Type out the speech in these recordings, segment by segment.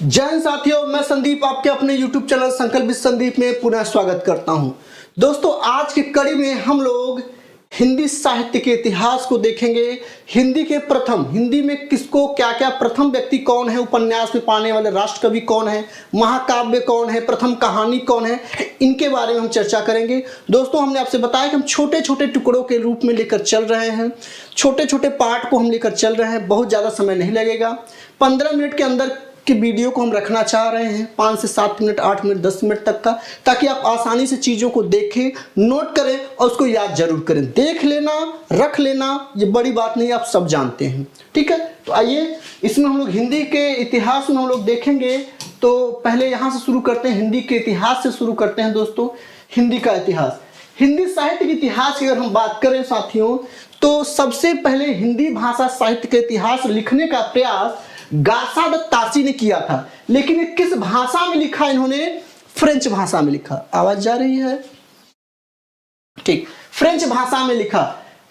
जय हिंद साथियों, मैं संदीप आपके अपने YouTube चैनल संकल्प विद संदीप में पुनः स्वागत करता हूं। दोस्तों, आज की कड़ी में हम लोग हिंदी साहित्य के इतिहास को देखेंगे। हिंदी में किसको क्या क्या, प्रथम व्यक्ति कौन है, उपन्यास में पाने वाले राष्ट्र कवि कौन है, महाकाव्य कौन है, प्रथम कहानी कौन है, इनके बारे में हम चर्चा करेंगे। दोस्तों, हमने आपसे बताया कि हम छोटे छोटे टुकड़ों के रूप में लेकर चल रहे हैं, छोटे छोटे पार्ट को हम लेकर चल रहे हैं। बहुत ज़्यादा समय नहीं लगेगा, 15 मिनट के अंदर कि वीडियो को हम रखना चाह रहे हैं, 5 से 7 मिनट, 8 मिनट, 10 मिनट तक का, ताकि आप आसानी से चीज़ों को देखें, नोट करें और उसको याद जरूर करें। देख लेना, रख लेना, ये बड़ी बात नहीं, आप सब जानते हैं। ठीक है, तो आइए इसमें हम लोग हिंदी के इतिहास में हम लोग देखेंगे। तो पहले यहाँ से शुरू करते हैं, हिंदी के इतिहास से शुरू करते हैं। दोस्तों, हिंदी का इतिहास, हिंदी साहित्य के इतिहास की अगर हम बात करें साथियों, तो सबसे पहले हिंदी भाषा साहित्य के इतिहास लिखने का प्रयास गासा द तासी ने किया था। लेकिन ये किस भाषा में लिखा? इन्होंने फ्रेंच भाषा में लिखा। आवाज जा रही है? ठीक, फ्रेंच भाषा में लिखा।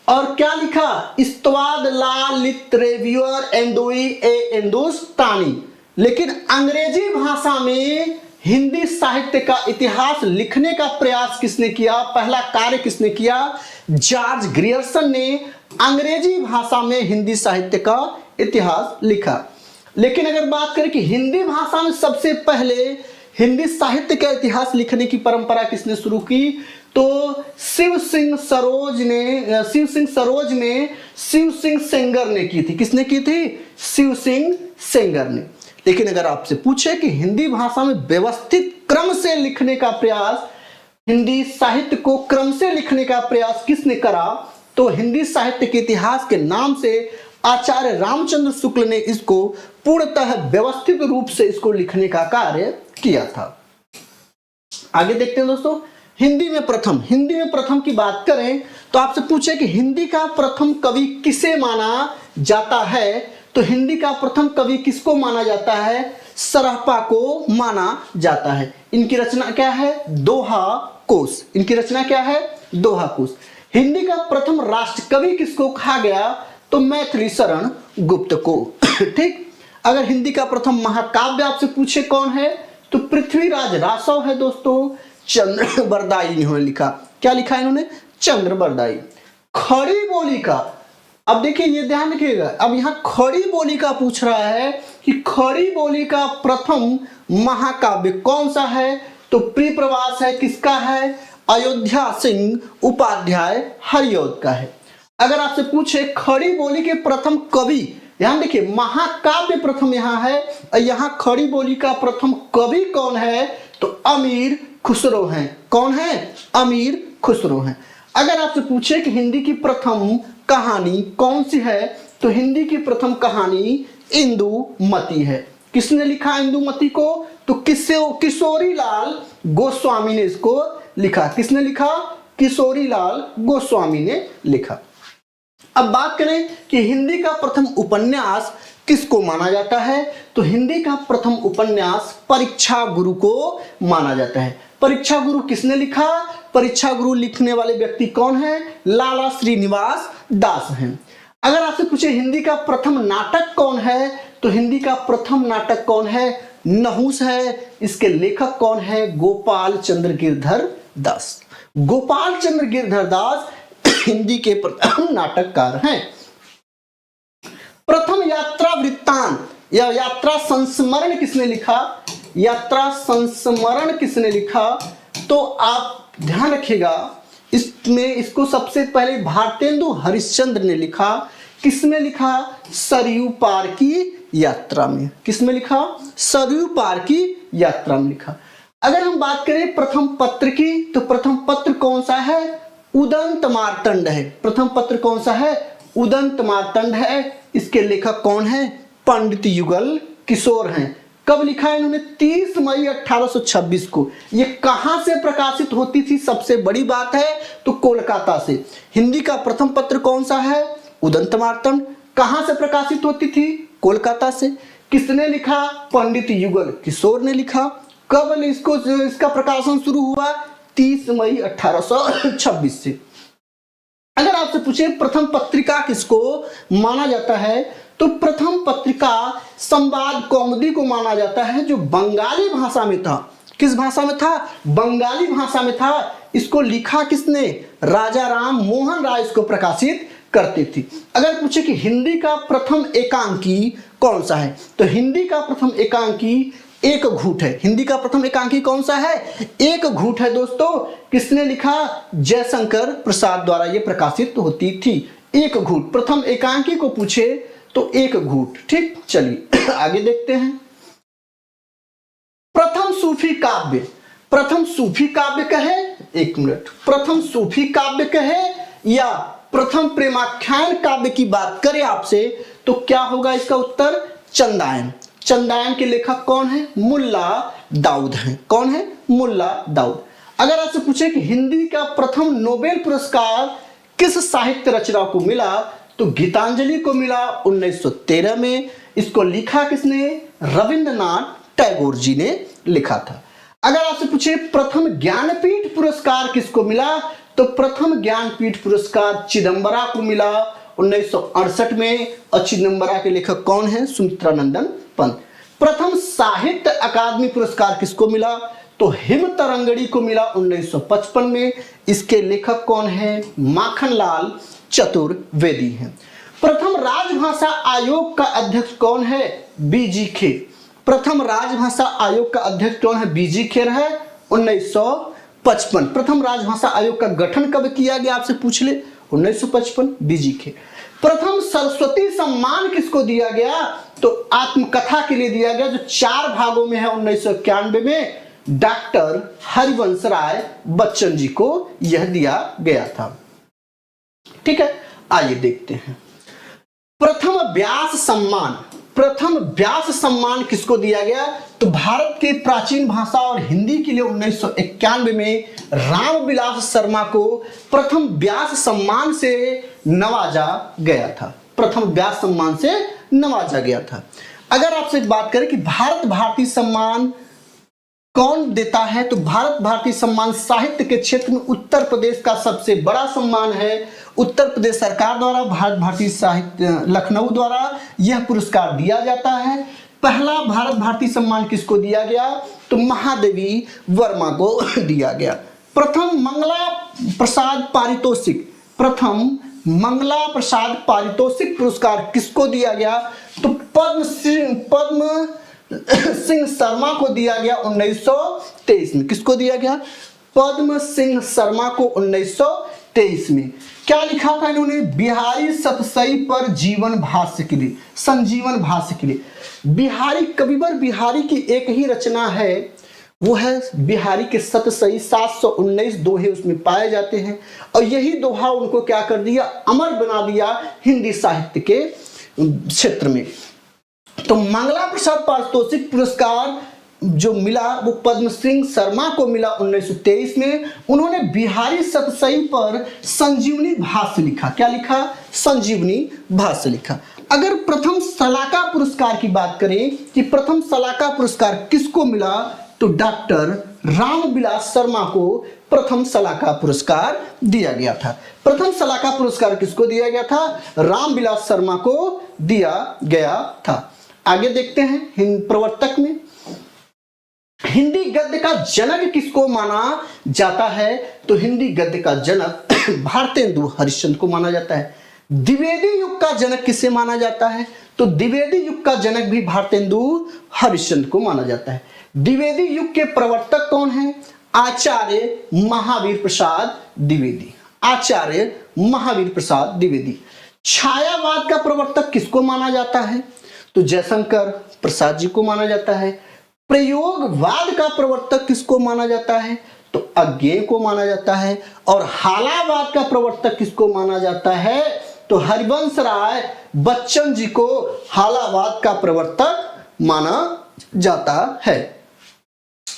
और क्या लिखा? इस्तवाद ला लिटरेवियर एंडोई ए एंडोस्तानी। लेकिन अंग्रेजी भाषा में हिंदी साहित्य का इतिहास लिखने का प्रयास किसने किया? पहला कार्य किसने किया? जॉर्ज ग्रियर्सन ने अंग्रेजी भाषा में हिंदी साहित्य का इतिहास लिखा। लेकिन अगर बात करें कि हिंदी भाषा में सबसे पहले हिंदी साहित्य का इतिहास लिखने की परंपरा किसने शुरू की? तो शिव सिंह सरोज सेंगर ने की थी। किसने की थी? शिव सिंह सेंगर ने। लेकिन अगर आपसे पूछे कि हिंदी भाषा में व्यवस्थित क्रम से लिखने का प्रयास, हिंदी साहित्य को क्रम से लिखने का प्रयास किसने करा? तो हिंदी साहित्य के इतिहास के नाम से आचार्य रामचंद्र शुक्ल ने इसको पूर्णतः व्यवस्थित रूप से इसको लिखने का कार्य किया था। आगे देखते हैं दोस्तों, हिंदी में प्रथम की बात करें तो आपसे पूछे कि हिंदी का प्रथम कवि किसे माना जाता है? तो हिंदी का प्रथम कवि किसको माना जाता है? सरहपा को माना जाता है। इनकी रचना क्या है? दोहा कोश। इनकी रचना क्या है? दोहा कोश। हिंदी का प्रथम राष्ट्र कवि किसको कहा गया? तो मैथिली शरण गुप्त को। ठीक, अगर हिंदी का प्रथम महाकाव्य आपसे पूछे कौन है, तो पृथ्वीराज रासव है दोस्तों। चंद्र बरदाई इन्होंने लिखा। क्या लिखा इन्होंने? चंद्र बरदाई। खड़ी बोली का, अब देखिए, ये ध्यान रखिएगा, अब यहां खड़ी बोली का पूछ रहा है कि खड़ी बोली का प्रथम महाकाव्य कौन सा है? तो प्रियप्रवास है। किसका है? अयोध्या सिंह उपाध्याय हरिऔध का है। अगर आपसे पूछे खड़ी बोली के प्रथम कवि, ध्यान देखिए, महाकाव्य प्रथम यहां है और यहां खड़ी बोली का प्रथम कवि कौन है? तो अमीर खुसरो हैं। कौन है? अमीर खुसरो हैं। अगर आपसे पूछे कि हिंदी की प्रथम कहानी कौन सी है, तो हिंदी की प्रथम कहानी इंदुमती है। किसने लिखा इंदुमती को? तो किशोरी लाल गोस्वामी ने इसको लिखा। किसने लिखा? किशोरी लाल गोस्वामी ने लिखा। अब बात करें कि हिंदी का प्रथम उपन्यास किसको माना जाता है, तो हिंदी का प्रथम उपन्यास परीक्षा गुरु को माना जाता है। परीक्षा गुरु किसने लिखा? परीक्षा गुरु लिखने वाले व्यक्ति कौन है? लाला श्रीनिवास दास हैं। अगर आपसे पूछे हिंदी का प्रथम नाटक कौन है, तो हिंदी का प्रथम नाटक कौन है? नहुस है। इसके लेखक कौन है? गोपाल चंद्र गिरधर दास। गोपाल चंद्र गिरधर दास हिंदी के प्रथम नाटककार हैं। प्रथम यात्रा वृत्तांत या यात्रा संस्मरण किसने लिखा? यात्रा संस्मरण किसने लिखा? तो आप ध्यान रखिएगा, इसमें इसको सबसे पहले भारतेंदु हरिश्चंद्र ने लिखा। किसमें लिखा? सरयू पार की यात्रा में। किसमें लिखा? सरयू पार की यात्रा में लिखा। अगर हम बात करें प्रथम पत्र की, तो प्रथम पत्र कौन सा है? उदंत मार्तंड है। प्रथम पत्र कौन सा है? उदंत मार्तंड है। इसके लेखक कौन है? पंडित युगल किशोर हैं। कब लिखा है इन्होंने? 30 मई 1826 को। ये कहां से प्रकाशित होती थी? सबसे बड़ी बात है, तो कोलकाता से। हिंदी का प्रथम पत्र कौन सा है? उदंत मार्तंड। कहां से प्रकाशित होती थी? कोलकाता से। किसने लिखा? पंडित युगल किशोर ने लिखा। कब इसका प्रकाशन शुरू हुआ? 30 मई 1826 से। अगर आपसे पूछे प्रथम पत्रिका किसको माना जाता है, तो प्रथम पत्रिका संवाद कौमुदी को माना जाता है, जो बंगाली भाषा में था। किस भाषा में था? बंगाली भाषा में था। इसको लिखा किसने? राजा राम मोहन राय इसको प्रकाशित करती थी। अगर पूछे कि हिंदी का प्रथम एकांकी कौन सा है, तो हिंदी का प्रथम एकांकी एक घूट है। हिंदी का प्रथम एकांकी कौन सा है? एक घूट है दोस्तों। किसने लिखा? जयशंकर प्रसाद द्वारा ये प्रकाशित होती थी। एक घूट, प्रथम एकांकी को पूछे तो एक घूट। ठीक, चलिए आगे देखते हैं। प्रथम सूफी काव्य, प्रथम सूफी काव्य कहे, एक मिनट, प्रथम सूफी काव्य कहे या प्रथम प्रेमाख्यान काव्य की बात करें आपसे, तो क्या होगा इसका उत्तर? चंदायन। चंदायन के लेखक कौन है? मुल्ला दाऊद हैं। कौन है? मुल्ला दाऊद। अगर आपसे पूछे कि हिंदी का प्रथम नोबेल पुरस्कार किस साहित्य रचना को मिला, तो गीतांजलि को मिला 1913 में। इसको लिखा किसने? रविंद्रनाथ टैगोर जी ने लिखा था। अगर आपसे पूछे प्रथम ज्ञानपीठ पुरस्कार किसको मिला, तो प्रथम ज्ञानपीठ पुरस्कार चिदंबरा को मिला 1968 में। और चिदंबरा के लेखक कौन है? सुमित्रानंदन पंत। प्रथम साहित्य अकादमी पुरस्कार किसको मिला, तो हिम तरंगड़ी को मिला 1955 में। इसके लेखक कौन है? माखनलाल चतुर्वेदी हैं। प्रथम राजभाषा आयोग का अध्यक्ष कौन है? बीजी खेर। प्रथम राजभाषा आयोग का अध्यक्ष कौन है? बीजी खेर है 1955। प्रथम राजभाषा आयोग का गठन कब किया गया, आपसे पूछ ले, 1955, बीजी खेर। प्रथम सरस्वती सम्मान किसको दिया गया, तो आत्मकथा के लिए दिया गया, जो 4 भागों में है 1991 में। डॉक्टर हरिवंश राय बच्चन जी को यह दिया गया था। ठीक है, आइए देखते हैं। प्रथम व्यास सम्मान, प्रथम व्यास सम्मान किसको दिया गया, तो भारत के प्राचीन भाषा और हिंदी के लिए 1991 में रामविलास शर्मा को प्रथम व्यास सम्मान से नवाजा गया था। प्रथम व्यास सम्मान से नवाजा गया था। अगर आपसे बात करें कि भारत भारती सम्मान कौन देता है, तो भारत भारती सम्मान साहित्य के क्षेत्र में उत्तर प्रदेश का सबसे बड़ा सम्मान है। उत्तर प्रदेश सरकार द्वारा भारत भारती साहित्य लखनऊ द्वारा यह पुरस्कार दिया जाता है। पहला भारत भारती सम्मान किसको दिया गया, तो महादेवी वर्मा को दिया गया। प्रथम मंगला प्रसाद पारितोषिक, प्रथम मंगला प्रसाद पारितोषिक पुरस्कार किसको दिया गया, तो पद्म सिंह शर्मा को दिया गया 1923 में। किसको दिया गया? पद्म सिंह शर्मा को 1923 में। क्या लिखा था इन्होंने? बिहारी सतसई पर जीवन भाष्य के लिए, संजीवन भाष्य के लिए। बिहारी कविवर बिहारी की एक ही रचना है, वो है बिहारी के सतसई। 719 दोहे उसमें पाए जाते हैं, और यही दोहा उनको क्या कर दिया? अमर बना दिया हिंदी साहित्य के क्षेत्र में। तो मंगला प्रसाद पारितोषिक पुरस्कार जो मिला वो पद्म सिंह शर्मा को मिला 1923 में। उन्होंने बिहारी सतसई पर संजीवनी भाष्य लिखा। क्या लिखा? संजीवनी भाष्य लिखा। अगर प्रथम सलाका पुरस्कार की बात करें कि प्रथम सलाका पुरस्कार किसको मिला, तो डॉक्टर रामविलास शर्मा को प्रथम सलाका पुरस्कार दिया गया था। प्रथम सलाका पुरस्कार किसको दिया गया था? रामविलास शर्मा को दिया गया था। आगे देखते हैं प्रवर्तक में। हिंदी गद्य का जनक किसको माना जाता है, तो हिंदी गद्य का जनक भारतेंदु हरिश्चंद्र को माना जाता है। द्विवेदी युग का जनक किसे माना जाता है, तो द्विवेदी युग का जनक भी भारतेंदु हरिश्चंद्र को माना जाता है। द्विवेदी युग के प्रवर्तक कौन हैं? आचार्य महावीर प्रसाद द्विवेदी। आचार्य महावीर प्रसाद द्विवेदी। छायावाद का प्रवर्तक किसको माना जाता है, तो जयशंकर प्रसाद जी को माना जाता है। प्रयोगवाद का प्रवर्तक किसको माना जाता है, तो अज्ञेय को माना जाता है। और हालावाद का प्रवर्तक किसको माना जाता है, तो हरिवंश राय बच्चन जी को हालावाद का प्रवर्तक माना जाता है।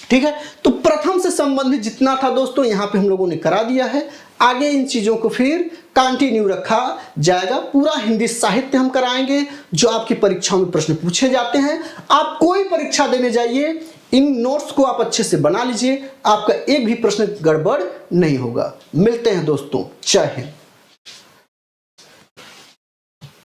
ठीक है, तो प्रथम से संबंधित जितना था दोस्तों यहाँ पे हम लोगों ने करा दिया है। आगे इन चीजों को फिर कंटिन्यू रखा जाएगा। पूरा हिंदी साहित्य हम कराएंगे, जो आपकी परीक्षाओं में प्रश्न पूछे जाते हैं। आप कोई परीक्षा देने जाइए, इन नोट्स को आप अच्छे से बना लीजिए, आपका एक भी प्रश्न गड़बड़ नहीं होगा। मिलते हैं दोस्तों, जय हिंद।